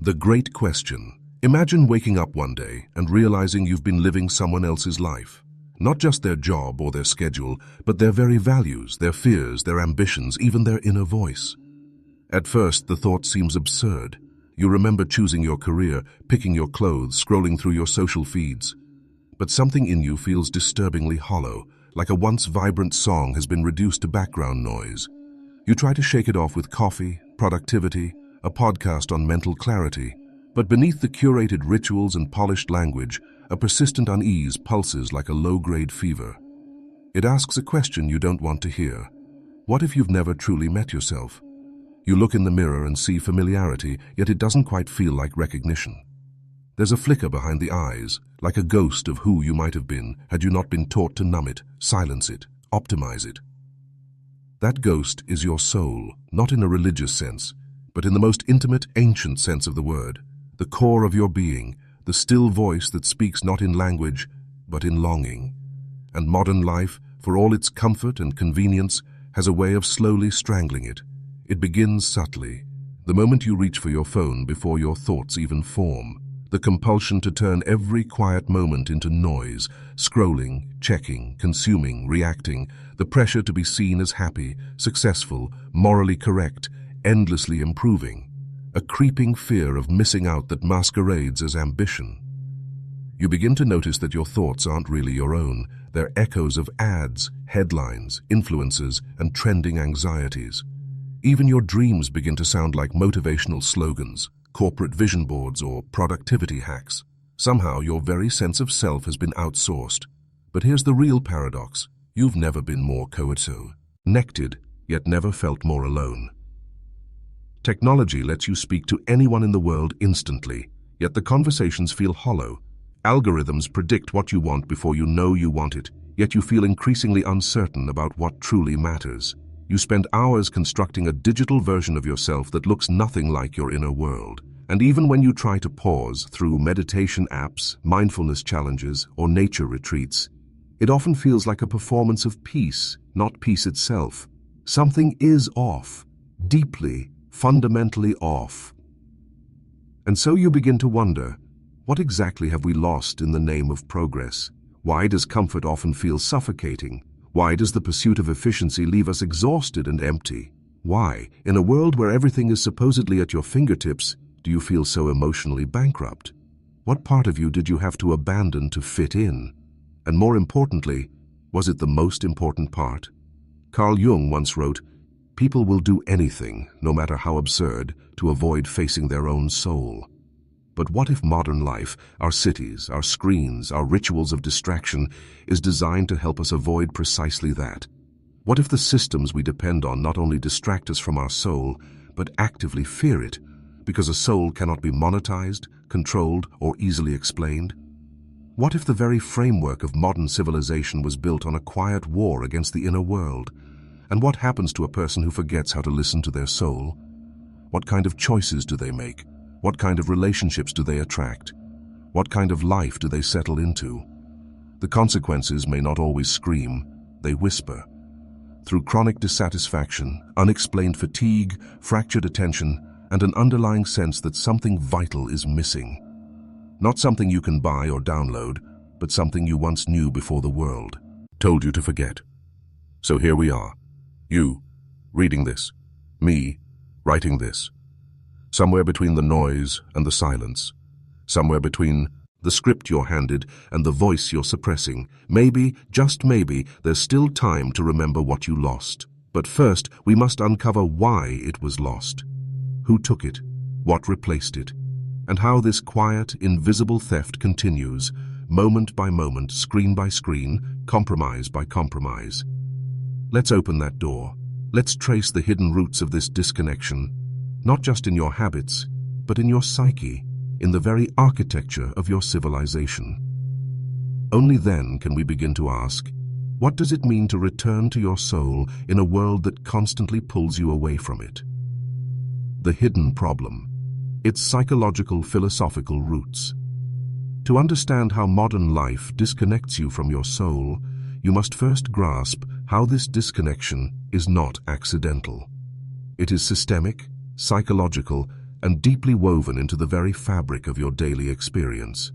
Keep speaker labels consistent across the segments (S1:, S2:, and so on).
S1: The great question. Imagine waking up one day and realizing you've been living someone else's life. Not just their job or their schedule, but their very values, their fears, their ambitions, even their inner voice. At first, the thought seems absurd. You remember choosing your career, picking your clothes, scrolling through your social feeds. But something in you feels disturbingly hollow, like a once vibrant song has been reduced to background noise. You try to shake it off with coffee, productivity, a podcast on mental clarity, but beneath the curated rituals and polished language, a persistent unease pulses like a low-grade fever. It asks a question you don't want to hear. What if you've never truly met yourself? You look in the mirror and see familiarity, yet it doesn't quite feel like recognition. There's a flicker behind the eyes, like a ghost of who you might have been had you not been taught to numb it, silence it, optimize it. That ghost is your soul, not in a religious sense, but in the most intimate, ancient sense of the word, the core of your being, the still voice that speaks not in language, but in longing. And modern life, for all its comfort and convenience, has a way of slowly strangling it. It begins subtly, the moment you reach for your phone before your thoughts even form. The compulsion to turn every quiet moment into noise, scrolling, checking, consuming, reacting, the pressure to be seen as happy, successful, morally correct, endlessly improving, a creeping fear of missing out that masquerades as ambition. You begin to notice that your thoughts aren't really your own. They're echoes of ads, headlines, influencers, and trending anxieties. Even your dreams begin to sound like motivational slogans, corporate vision boards, or productivity hacks. Somehow your very sense of self has been outsourced. But here's the real paradox. You've never been more connected, yet never felt more alone. Technology lets you speak to anyone in the world instantly, yet the conversations feel hollow. Algorithms predict what you want before you know you want it, yet you feel increasingly uncertain about what truly matters. You spend hours constructing a digital version of yourself that looks nothing like your inner world. And even when you try to pause through meditation apps, mindfulness challenges, or nature retreats, it often feels like a performance of peace, not peace itself. Something is off, deeply, fundamentally off. And so you begin to wonder, what exactly have we lost in the name of progress? Why does comfort often feel suffocating? Why does the pursuit of efficiency leave us exhausted and empty? Why, in a world where everything is supposedly at your fingertips, do you feel so emotionally bankrupt? What part of you did you have to abandon to fit in? And more importantly, was it the most important part? Carl Jung once wrote, "People will do anything, no matter how absurd, to avoid facing their own soul." But what if modern life, our cities, our screens, our rituals of distraction, is designed to help us avoid precisely that? What if the systems we depend on not only distract us from our soul, but actively fear it, because a soul cannot be monetized, controlled, or easily explained? What if the very framework of modern civilization was built on a quiet war against the inner world? And what happens to a person who forgets how to listen to their soul? What kind of choices do they make? What kind of relationships do they attract? What kind of life do they settle into? The consequences may not always scream, they whisper. Through chronic dissatisfaction, unexplained fatigue, fractured attention, and an underlying sense that something vital is missing. Not something you can buy or download, but something you once knew before the world told you to forget. So here we are. You, reading this. Me, writing this. Somewhere between the noise and the silence. Somewhere between the script you're handed and the voice you're suppressing. Maybe, just maybe, there's still time to remember what you lost. But first, we must uncover why it was lost. Who took it? What replaced it? And how this quiet, invisible theft continues, moment by moment, screen by screen, compromise by compromise. Let's open that door. Let's trace the hidden roots of this disconnection. Not just in your habits, but in your psyche, in the very architecture of your civilization. Only then can we begin to ask, what does it mean to return to your soul in a world that constantly pulls you away from it? The hidden problem, its psychological, philosophical roots. To understand how modern life disconnects you from your soul, you must first grasp how this disconnection is not accidental. It is systemic, psychological, and deeply woven into the very fabric of your daily experience.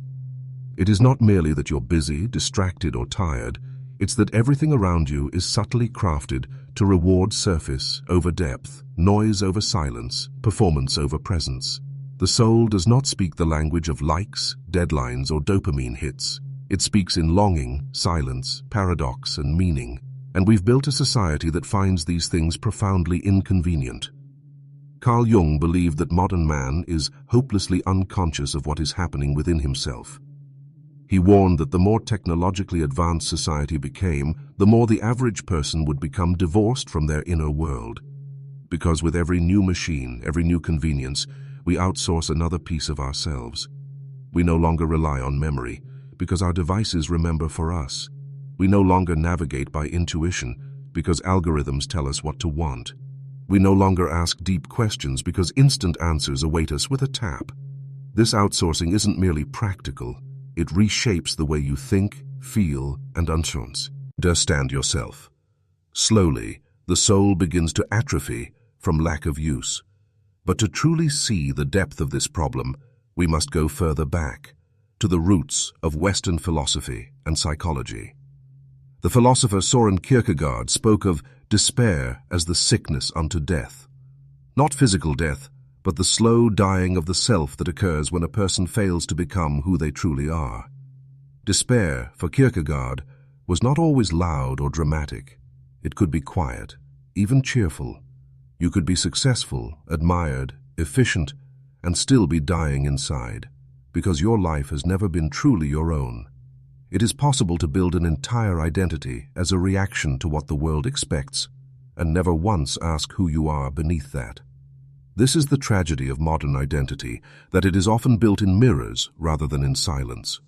S1: It is not merely that you're busy, distracted, or tired, it's that everything around you is subtly crafted to reward surface over depth, noise over silence, performance over presence. The soul does not speak the language of likes, deadlines, or dopamine hits. It speaks in longing, silence, paradox, and meaning. And we've built a society that finds these things profoundly inconvenient. Carl Jung believed that modern man is hopelessly unconscious of what is happening within himself. He warned that the more technologically advanced society became, the more the average person would become divorced from their inner world. Because with every new machine, every new convenience, we outsource another piece of ourselves. We no longer rely on memory, because our devices remember for us. We no longer navigate by intuition, because algorithms tell us what to want. We no longer ask deep questions, because instant answers await us with a tap. This outsourcing isn't merely practical. It reshapes the way you think, feel, and understand yourself. Slowly, the soul begins to atrophy from lack of use. But to truly see the depth of this problem, we must go further back, to the roots of Western philosophy and psychology. The philosopher Søren Kierkegaard spoke of despair as the sickness unto death. Not physical death, but the slow dying of the self that occurs when a person fails to become who they truly are. Despair, for Kierkegaard, was not always loud or dramatic. It could be quiet, even cheerful. You could be successful, admired, efficient, and still be dying inside, because your life has never been truly your own. It is possible to build an entire identity as a reaction to what the world expects, and never once ask who you are beneath that. This is the tragedy of modern identity, that it is often built in mirrors rather than in silence.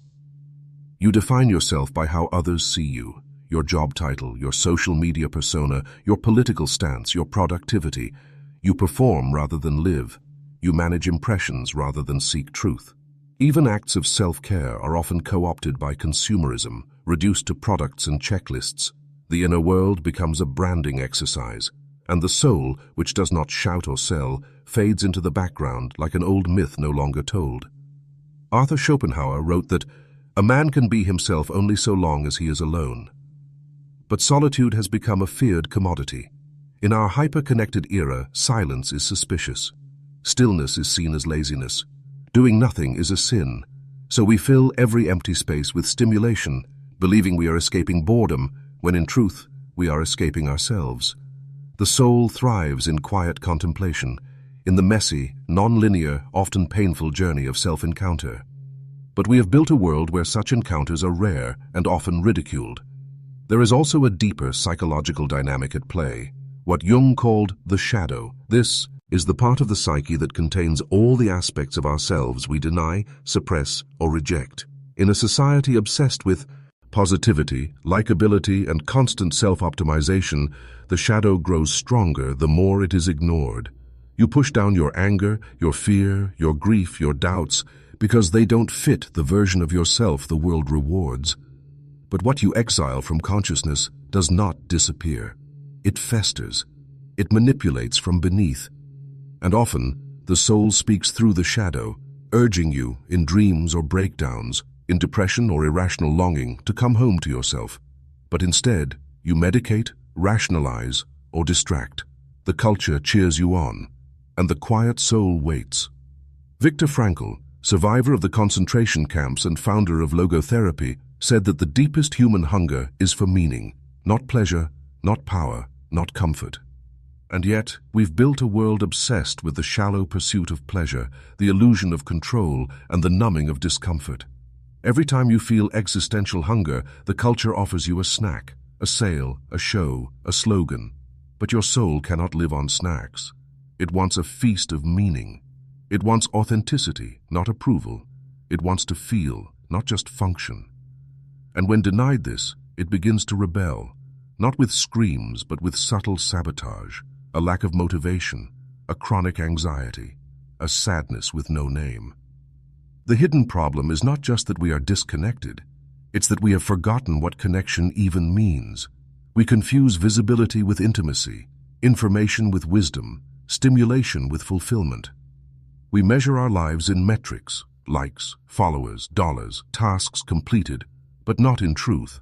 S1: You define yourself by how others see you, your job title, your social media persona, your political stance, your productivity. You perform rather than live. You manage impressions rather than seek truth. Even acts of self-care are often co-opted by consumerism, reduced to products and checklists. The inner world becomes a branding exercise, and the soul, which does not shout or sell, fades into the background like an old myth no longer told. Arthur Schopenhauer wrote that a man can be himself only so long as he is alone. But solitude has become a feared commodity. In our hyper-connected era, silence is suspicious. Stillness is seen as laziness. Doing nothing is a sin. So we fill every empty space with stimulation, believing we are escaping boredom, when in truth, we are escaping ourselves. The soul thrives in quiet contemplation, in the messy, non-linear, often painful journey of self-encounter. But we have built a world where such encounters are rare and often ridiculed. There is also a deeper psychological dynamic at play, what Jung called the shadow. This is the part of the psyche that contains all the aspects of ourselves we deny, suppress, or reject. In a society obsessed with positivity, likability, and constant self-optimization, the shadow grows stronger the more it is ignored. You push down your anger, your fear, your grief, your doubts, because they don't fit the version of yourself the world rewards. But what you exile from consciousness does not disappear. It festers. It manipulates from beneath. And often, the soul speaks through the shadow, urging you, in dreams or breakdowns, in depression or irrational longing, to come home to yourself. But instead, you medicate, rationalize, or distract. The culture cheers you on, and the quiet soul waits. Viktor Frankl, survivor of the concentration camps and founder of logotherapy, said that the deepest human hunger is for meaning, not pleasure, not power, not comfort. And yet, we've built a world obsessed with the shallow pursuit of pleasure, the illusion of control, and the numbing of discomfort. Every time you feel existential hunger, the culture offers you a snack, a sale, a show, a slogan. But your soul cannot live on snacks. It wants a feast of meaning. It wants authenticity, not approval. It wants to feel, not just function. And when denied this, it begins to rebel, not with screams, but with subtle sabotage, a lack of motivation, a chronic anxiety, a sadness with no name. The hidden problem is not just that we are disconnected, it's that we have forgotten what connection even means. We confuse visibility with intimacy, information with wisdom, stimulation with fulfillment. We measure our lives in metrics, likes, followers, dollars, tasks completed, but not in truth.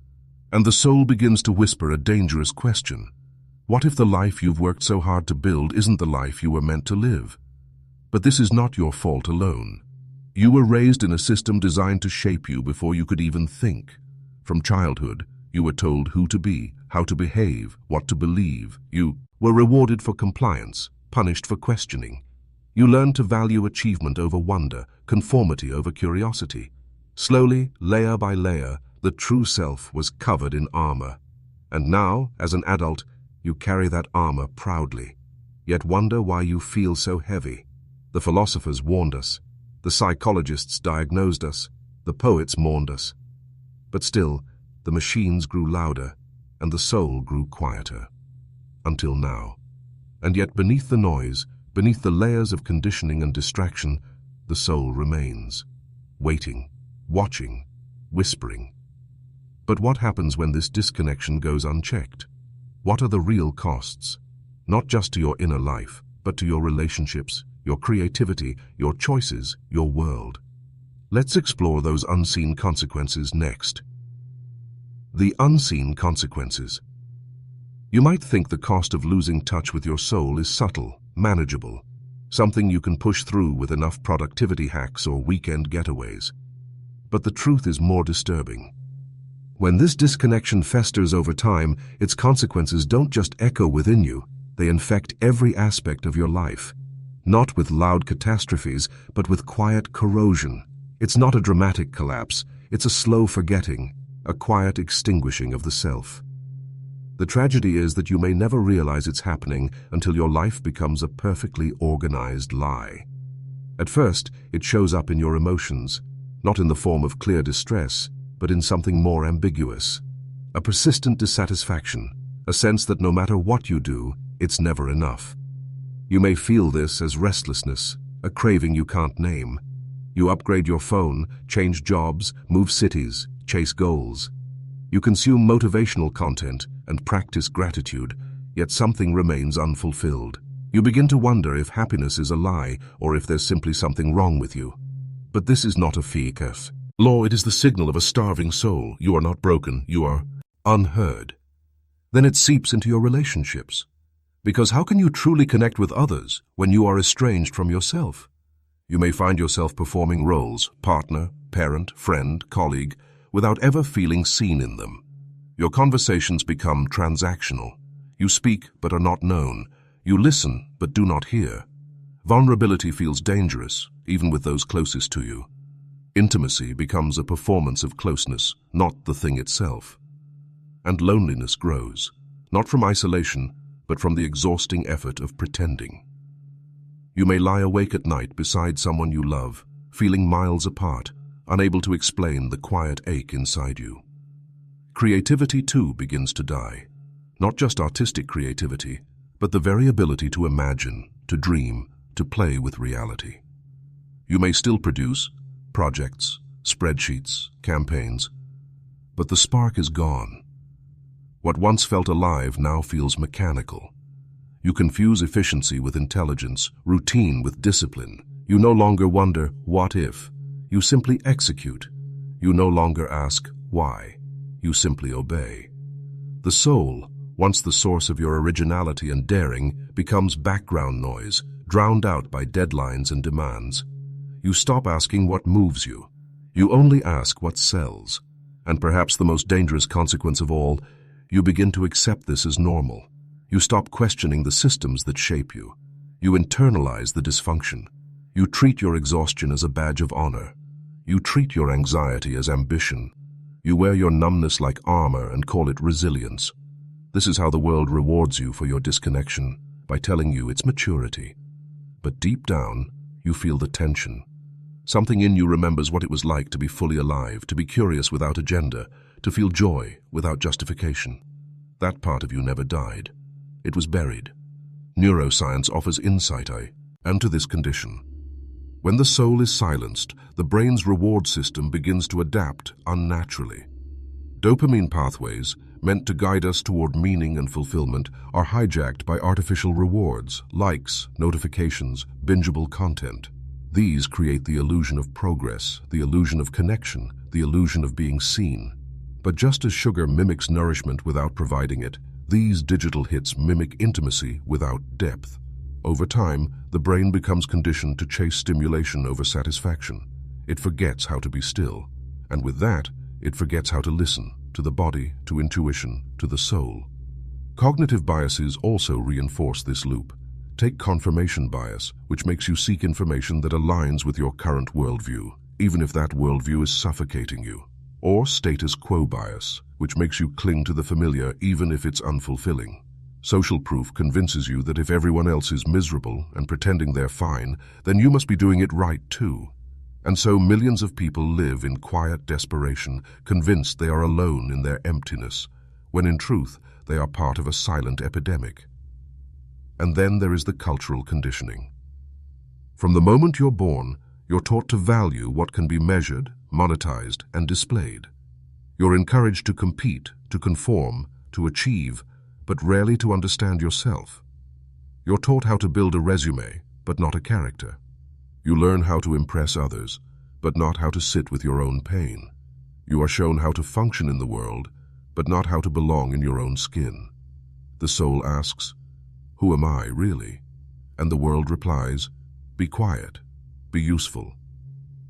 S1: And the soul begins to whisper a dangerous question. What if the life you've worked so hard to build isn't the life you were meant to live? But this is not your fault alone. You were raised in a system designed to shape you before you could even think. From childhood, you were told who to be, how to behave, what to believe. You were rewarded for compliance, punished for questioning. You learned to value achievement over wonder, conformity over curiosity. Slowly, layer by layer, the true self was covered in armor. And now, as an adult, you carry that armor proudly, yet wonder why you feel so heavy. The philosophers warned us, the psychologists diagnosed us, the poets mourned us. But still, the machines grew louder, and the soul grew quieter. Until now. And yet beneath the noise, beneath the layers of conditioning and distraction, the soul remains, waiting, watching, whispering. But what happens when this disconnection goes unchecked? What are the real costs? Not just to your inner life, but to your relationships, your creativity, your choices, your world. Let's explore those unseen consequences next. The unseen consequences. You might think the cost of losing touch with your soul is subtle, manageable, something you can push through with enough productivity hacks or weekend getaways. But the truth is more disturbing. When this disconnection festers over time, its consequences don't just echo within you, they infect every aspect of your life. Not with loud catastrophes, but with quiet corrosion. It's not a dramatic collapse, it's a slow forgetting, a quiet extinguishing of the self. The tragedy is that you may never realize it's happening until your life becomes a perfectly organized lie. At first, it shows up in your emotions, not in the form of clear distress, but in something more ambiguous. A persistent dissatisfaction, a sense that no matter what you do, it's never enough. You may feel this as restlessness, a craving you can't name. You upgrade your phone, change jobs, move cities, chase goals. You consume motivational content and practice gratitude, yet something remains unfulfilled. You begin to wonder if happiness is a lie or if there's simply something wrong with you. But this is not a fiqh. Law, it is the signal of a starving soul. You are not broken, you are unheard. Then it seeps into your relationships. Because how can you truly connect with others when you are estranged from yourself? You may find yourself performing roles, partner, parent, friend, colleague, without ever feeling seen in them. Your conversations become transactional. You speak but are not known. You listen but do not hear. Vulnerability feels dangerous, even with those closest to you. Intimacy becomes a performance of closeness, not the thing itself. And loneliness grows, not from isolation, but from the exhausting effort of pretending. You may lie awake at night beside someone you love, feeling miles apart, unable to explain the quiet ache inside you. Creativity too begins to die. Not just artistic creativity, but the very ability to imagine, to dream, to play with reality. You may still produce projects, spreadsheets, campaigns, but the spark is gone. What once felt alive now feels mechanical. You confuse efficiency with intelligence, routine with discipline. You no longer wonder, what if? You simply execute. You no longer ask, why? You simply obey. The soul, once the source of your originality and daring, becomes background noise, drowned out by deadlines and demands. You stop asking what moves you. You only ask what sells. And perhaps the most dangerous consequence of all, you begin to accept this as normal. You stop questioning the systems that shape you. You internalize the dysfunction. You treat your exhaustion as a badge of honor. You treat your anxiety as ambition. You wear your numbness like armor and call it resilience. This is how the world rewards you for your disconnection, by telling you it's maturity. But deep down, you feel the tension. Something in you remembers what it was like to be fully alive, to be curious without agenda, to feel joy without justification. That part of you never died. It was buried. Neuroscience offers insight into this condition. When the soul is silenced, the brain's reward system begins to adapt unnaturally. Dopamine pathways, meant to guide us toward meaning and fulfillment, are hijacked by artificial rewards, likes, notifications, bingeable content. These create the illusion of progress, the illusion of connection, the illusion of being seen. But just as sugar mimics nourishment without providing it, these digital hits mimic intimacy without depth. Over time, the brain becomes conditioned to chase stimulation over satisfaction. It forgets how to be still, and with that, it forgets how to listen to the body, to intuition, to the soul. Cognitive biases also reinforce this loop. Take confirmation bias, which makes you seek information that aligns with your current worldview, even if that worldview is suffocating you. Or status quo bias, which makes you cling to the familiar even if it's unfulfilling. Social proof convinces you that if everyone else is miserable and pretending they're fine, then you must be doing it right too. And so millions of people live in quiet desperation, convinced they are alone in their emptiness, when in truth they are part of a silent epidemic. And then there is the cultural conditioning. From the moment you're born, you're taught to value what can be measured, monetized, and displayed. You're encouraged to compete, to conform, to achieve, but rarely to understand yourself. You're taught how to build a resume, but not a character. You learn how to impress others, but not how to sit with your own pain. You are shown how to function in the world, but not how to belong in your own skin. The soul asks, "Who am I, really?" And the world replies, "Be quiet, be useful."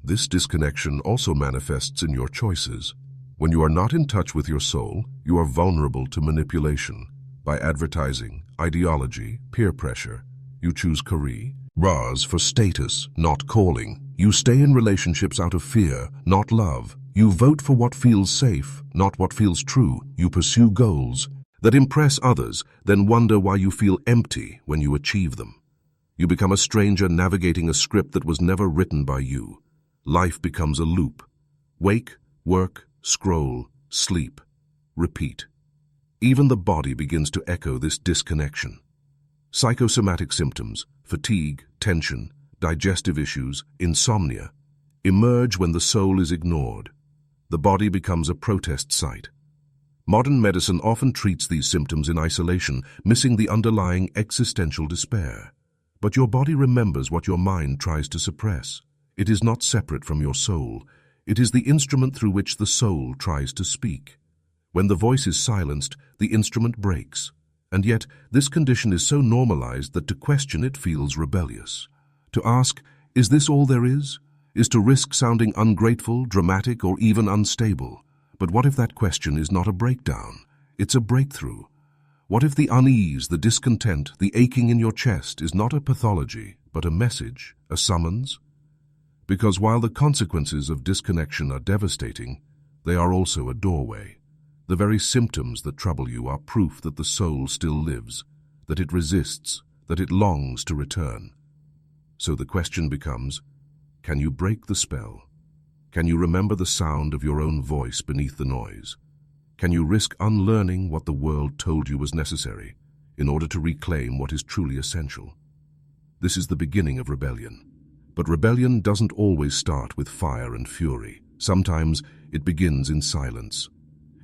S1: This disconnection also manifests in your choices. When you are not in touch with your soul, you are vulnerable to manipulation. By advertising, ideology, peer pressure, you choose career, rise for status, not calling. You stay in relationships out of fear, not love. You vote for what feels safe, not what feels true. You pursue goals that impress others, then wonder why you feel empty when you achieve them. You become a stranger navigating a script that was never written by you. Life becomes a loop. Wake, work, scroll, sleep, repeat. Even the body begins to echo this disconnection. Psychosomatic symptoms, fatigue, tension, digestive issues, insomnia, emerge when the soul is ignored. The body becomes a protest site. Modern medicine often treats these symptoms in isolation, missing the underlying existential despair. But your body remembers what your mind tries to suppress. It is not separate from your soul. It is the instrument through which the soul tries to speak. When the voice is silenced, the instrument breaks. And yet, this condition is so normalized that to question it feels rebellious. To ask, "Is this all there is?" is to risk sounding ungrateful, dramatic, or even unstable. But what if that question is not a breakdown? It's a breakthrough. What if the unease, the discontent, the aching in your chest is not a pathology, but a message, a summons? Because while the consequences of disconnection are devastating, they are also a doorway. The very symptoms that trouble you are proof that the soul still lives, that it resists, that it longs to return. So the question becomes, can you break the spell? Can you remember the sound of your own voice beneath the noise? Can you risk unlearning what the world told you was necessary in order to reclaim what is truly essential? This is the beginning of rebellion. But rebellion doesn't always start with fire and fury. Sometimes it begins in silence.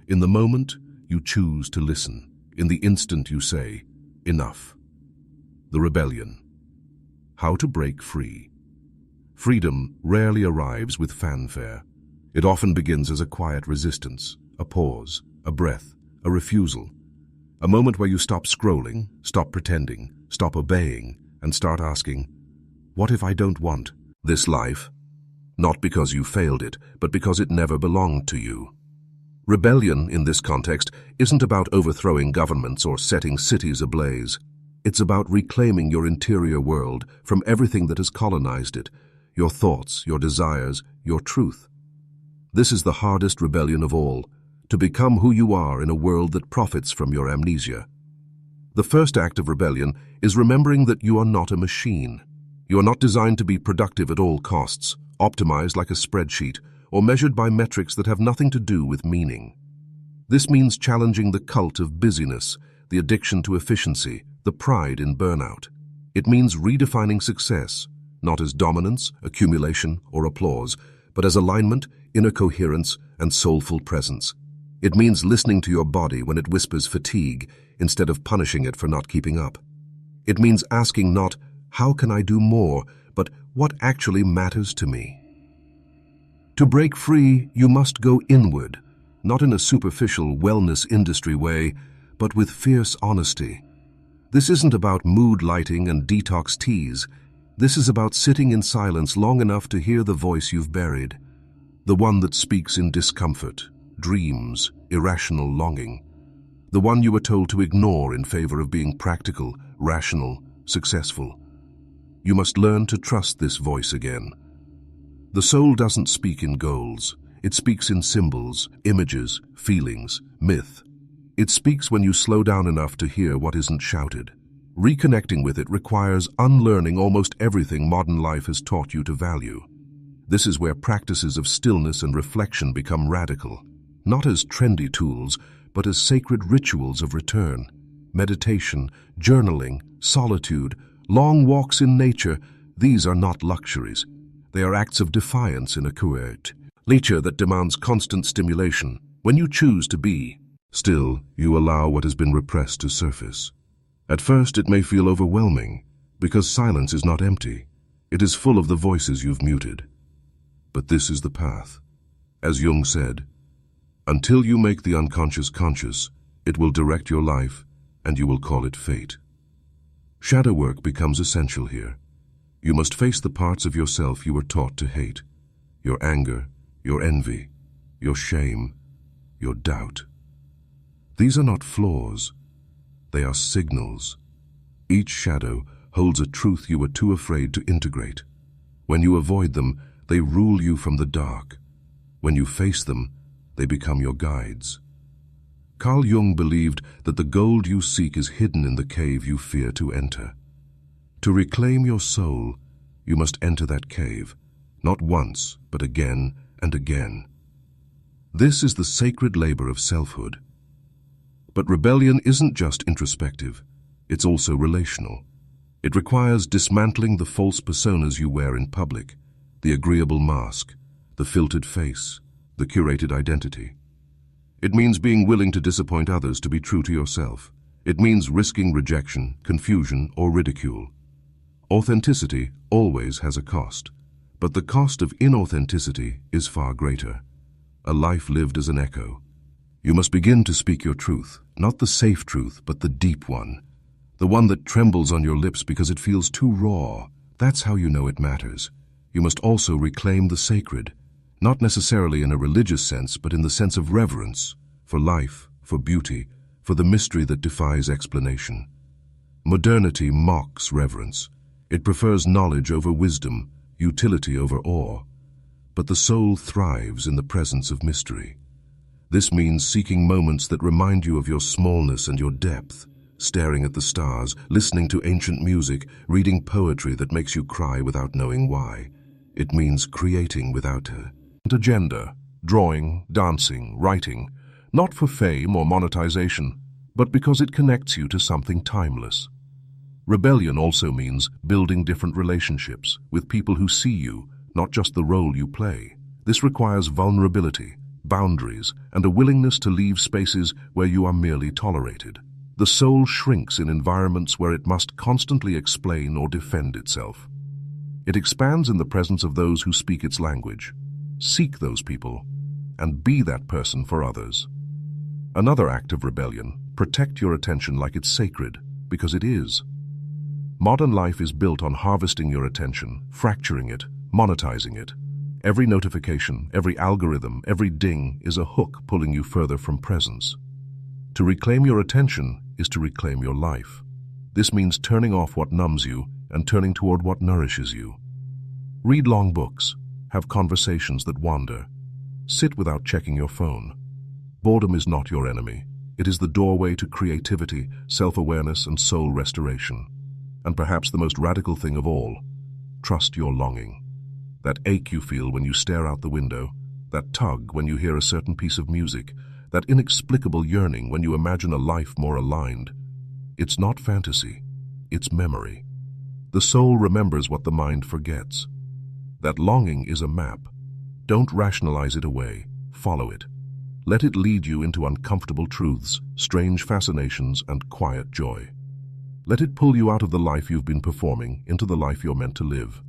S1: In the moment, you choose to listen. In the instant you say, "Enough." The rebellion. How to break free. Freedom rarely arrives with fanfare. It often begins as a quiet resistance, a pause, a breath, a refusal. A moment where you stop scrolling, stop pretending, stop obeying, and start asking, what if I don't want this life? Not because you failed it, but because it never belonged to you. Rebellion, in this context, isn't about overthrowing governments or setting cities ablaze. It's about reclaiming your interior world from everything that has colonized it, your thoughts, your desires, your truth. This is the hardest rebellion of all, to become who you are in a world that profits from your amnesia. The first act of rebellion is remembering that you are not a machine. You are not designed to be productive at all costs, optimized like a spreadsheet, or measured by metrics that have nothing to do with meaning. This means challenging the cult of busyness, the addiction to efficiency, the pride in burnout. It means redefining success, not as dominance, accumulation, or applause, but as alignment, inner coherence, and soulful presence. It means listening to your body when it whispers fatigue instead of punishing it for not keeping up. It means asking not, "How can I do more?" but what actually matters to me. To break free, you must go inward, not in a superficial wellness industry way, but with fierce honesty. This isn't about mood lighting and detox teas. This is about sitting in silence long enough to hear the voice you've buried, the one that speaks in discomfort, dreams, irrational longing, the one you were told to ignore in favor of being practical, rational, successful. You must learn to trust this voice again. The soul doesn't speak in goals. It speaks in symbols, images, feelings, myth. It speaks when you slow down enough to hear what isn't shouted. Reconnecting with it requires unlearning almost everything modern life has taught you to value. This is where practices of stillness and reflection become radical, not as trendy tools, but as sacred rituals of return. Meditation, journaling, solitude, long walks in nature, these are not luxuries. They are acts of defiance in a culture that demands constant stimulation. When you choose to be still, you allow what has been repressed to surface. At first, it may feel overwhelming, because silence is not empty. It is full of the voices you've muted. But this is the path. As Jung said, until you make the unconscious conscious, it will direct your life, and you will call it fate. Shadow work becomes essential here. You must face the parts of yourself you were taught to hate. Your anger, your envy, your shame, your doubt. These are not flaws. They are signals. Each shadow holds a truth you were too afraid to integrate. When you avoid them, they rule you from the dark. When you face them, they become your guides. Carl Jung believed that the gold you seek is hidden in the cave you fear to enter. To reclaim your soul, you must enter that cave, not once, but again and again. This is the sacred labor of selfhood. But rebellion isn't just introspective, it's also relational. It requires dismantling the false personas you wear in public, the agreeable mask, the filtered face, the curated identity. It means being willing to disappoint others to be true to yourself. It means risking rejection, confusion, or ridicule. Authenticity always has a cost, but the cost of inauthenticity is far greater. A life lived as an echo. You must begin to speak your truth, not the safe truth, but the deep one. The one that trembles on your lips because it feels too raw. That's how you know it matters. You must also reclaim the sacred, not necessarily in a religious sense, but in the sense of reverence, for life, for beauty, for the mystery that defies explanation. Modernity mocks reverence. It prefers knowledge over wisdom, utility over awe. But the soul thrives in the presence of mystery. This means seeking moments that remind you of your smallness and your depth, staring at the stars, listening to ancient music, reading poetry that makes you cry without knowing why. It means creating without an agenda, drawing, dancing, writing, not for fame or monetization, but because it connects you to something timeless. Rebellion also means building different relationships with people who see you, not just the role you play. This requires vulnerability, boundaries, and a willingness to leave spaces where you are merely tolerated. The soul shrinks in environments where it must constantly explain or defend itself. It expands in the presence of those who speak its language. Seek those people, and be that person for others. Another act of rebellion: protect your attention like it's sacred, because it is. Modern life is built on harvesting your attention, fracturing it, monetizing it. Every notification, every algorithm, every ding is a hook pulling you further from presence. To reclaim your attention is to reclaim your life. This means turning off what numbs you and turning toward what nourishes you. Read long books. Have conversations that wander. Sit without checking your phone. Boredom is not your enemy. It is the doorway to creativity, self-awareness, and soul restoration. And perhaps the most radical thing of all, trust your longing. That ache you feel when you stare out the window, that tug when you hear a certain piece of music, that inexplicable yearning when you imagine a life more aligned. It's not fantasy, it's memory. The soul remembers what the mind forgets. That longing is a map. Don't rationalize it away, follow it. Let it lead you into uncomfortable truths, strange fascinations, and quiet joy. Let it pull you out of the life you've been performing into the life you're meant to live.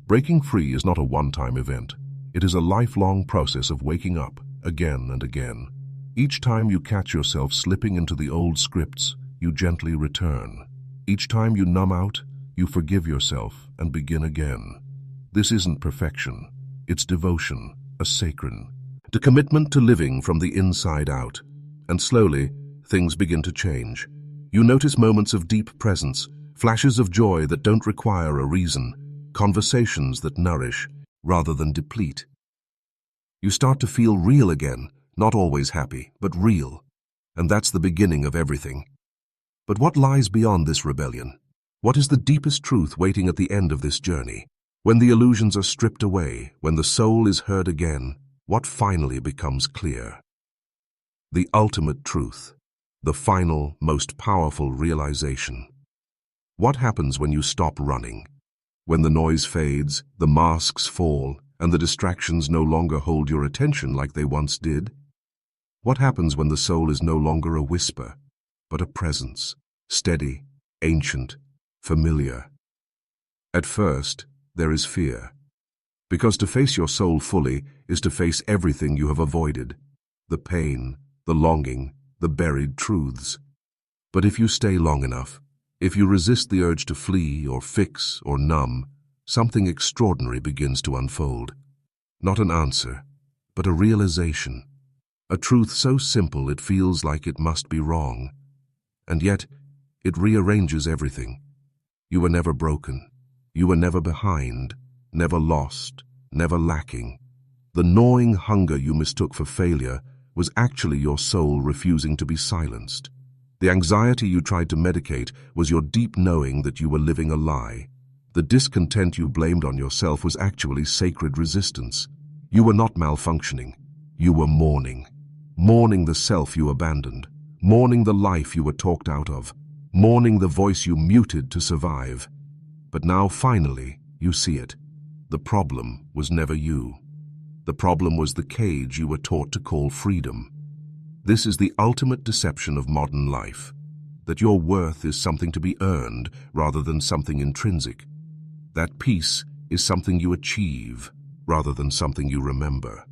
S1: Breaking free is not a one-time event. It is a lifelong process of waking up again and again. Each time you catch yourself slipping into the old scripts, you gently return. Each time you numb out, you forgive yourself and begin again. This isn't perfection. It's devotion, a sacred, the commitment to living from the inside out. And slowly, things begin to change. You notice moments of deep presence, flashes of joy that don't require a reason, conversations that nourish rather than deplete. You start to feel real again, not always happy, but real. And that's the beginning of everything. But what lies beyond this rebellion? What is the deepest truth waiting at the end of this journey? When the illusions are stripped away, when the soul is heard again, what finally becomes clear? The ultimate truth, the final, most powerful realization. What happens when you stop running? When the noise fades, the masks fall, and the distractions no longer hold your attention like they once did? What happens when the soul is no longer a whisper, but a presence, steady, ancient, familiar? At first, there is fear, because to face your soul fully is to face everything you have avoided, the pain, the longing, the buried truths. But if you stay long enough, if you resist the urge to flee or fix or numb, something extraordinary begins to unfold. Not an answer, but a realization. A truth so simple it feels like it must be wrong. And yet, it rearranges everything. You were never broken. You were never behind, never lost, never lacking. The gnawing hunger you mistook for failure was actually your soul refusing to be silenced. The anxiety you tried to medicate was your deep knowing that you were living a lie. The discontent you blamed on yourself was actually sacred resistance. You were not malfunctioning. You were mourning. Mourning the self you abandoned. Mourning the life you were talked out of. Mourning the voice you muted to survive. But now, finally, you see it. The problem was never you. The problem was the cage you were taught to call freedom. This is the ultimate deception of modern life, that your worth is something to be earned rather than something intrinsic. That peace is something you achieve rather than something you remember.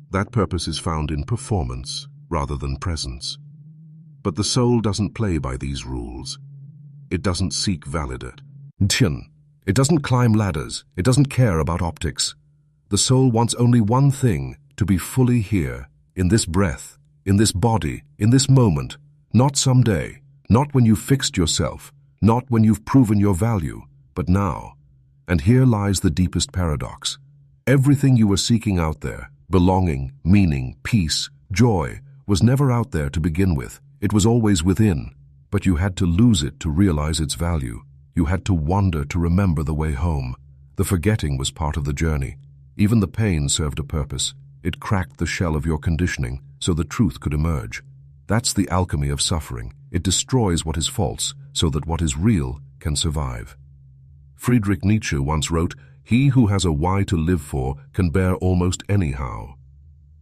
S1: That purpose is found in performance rather than presence. But the soul doesn't play by these rules. It doesn't seek validate. It doesn't climb ladders. It doesn't care about optics. The soul wants only one thing, to be fully here, in this breath, in this body, in this moment, not someday, not when you've fixed yourself, not when you've proven your value, but now. And here lies the deepest paradox. Everything you were seeking out there, belonging, meaning, peace, joy, was never out there to begin with. It was always within, but you had to lose it to realize its value. You had to wander to remember the way home. The forgetting was part of the journey. Even the pain served a purpose. It cracked the shell of your conditioning so the truth could emerge. That's the alchemy of suffering. It destroys what is false so that what is real can survive. Friedrich Nietzsche once wrote, "He who has a why to live for can bear almost any how."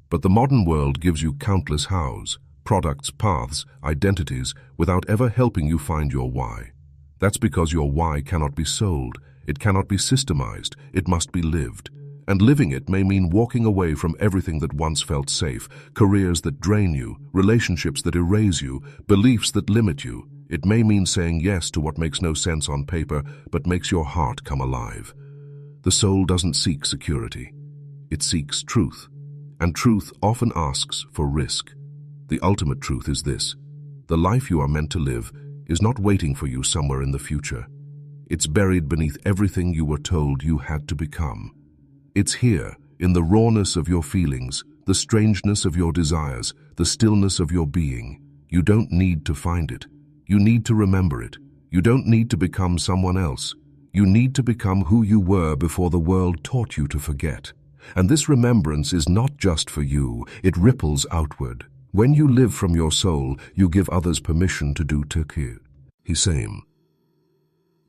S1: But the modern world gives you countless hows, products, paths, identities, without ever helping you find your why. That's because your why cannot be sold, it cannot be systemized, it must be lived. And living it may mean walking away from everything that once felt safe, careers that drain you, relationships that erase you, beliefs that limit you. It may mean saying yes to what makes no sense on paper, but makes your heart come alive. The soul doesn't seek security. It seeks truth. And truth often asks for risk. The ultimate truth is this: the life you are meant to live is not waiting for you somewhere in the future. It's buried beneath everything you were told you had to become. It's here, in the rawness of your feelings, the strangeness of your desires, the stillness of your being. You don't need to find it. You need to remember it. You don't need to become someone else. You need to become who you were before the world taught you to forget. And this remembrance is not just for you, it ripples outward. When you live from your soul, you give others permission to do too. Same.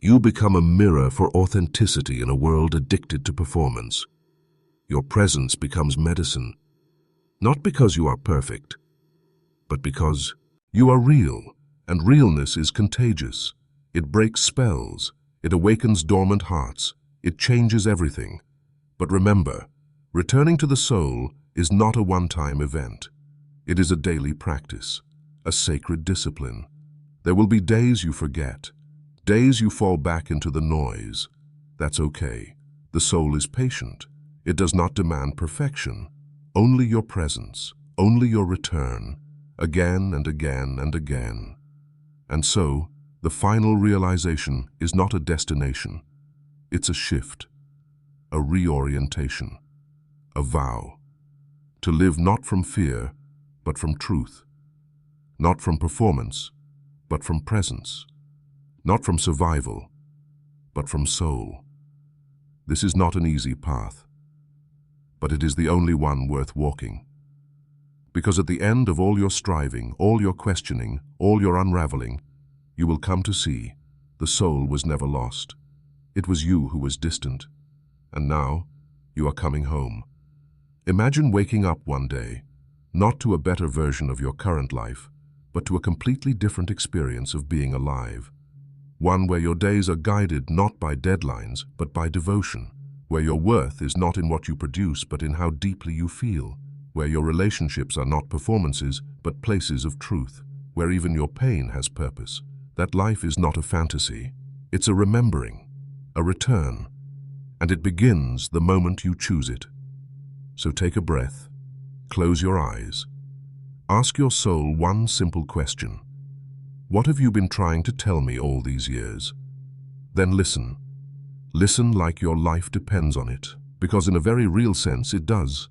S1: You become a mirror for authenticity in a world addicted to performance. Your presence becomes medicine, not because you are perfect, but because you are real, and realness is contagious. It breaks spells, it awakens dormant hearts, It changes everything. But remember, returning to the soul is not a one-time event. It is a daily practice, a sacred discipline. There will be days you forget, days you fall back into the noise. That's okay. The soul is patient. It does not demand perfection. Only your presence, only your return, again and again and again. And so, the final realization is not a destination. It's a shift, a reorientation, a vow. To live not from fear, but from truth. Not from performance, but from presence. Not from survival, but from soul. This is not an easy path, but it is the only one worth walking. Because at the end of all your striving, all your questioning, all your unraveling, you will come to see the soul was never lost. It was you who was distant, and now you are coming home. Imagine waking up one day, not to a better version of your current life, but to a completely different experience of being alive. One where your days are guided not by deadlines, but by devotion, where your worth is not in what you produce, but in how deeply you feel, where your relationships are not performances, but places of truth, where even your pain has purpose. That life is not a fantasy, it's a remembering, a return, and it begins the moment you choose it. So take a breath, close your eyes, ask your soul one simple question. What have you been trying to tell me all these years? Then listen. Listen like your life depends on it, because in a very real sense it does.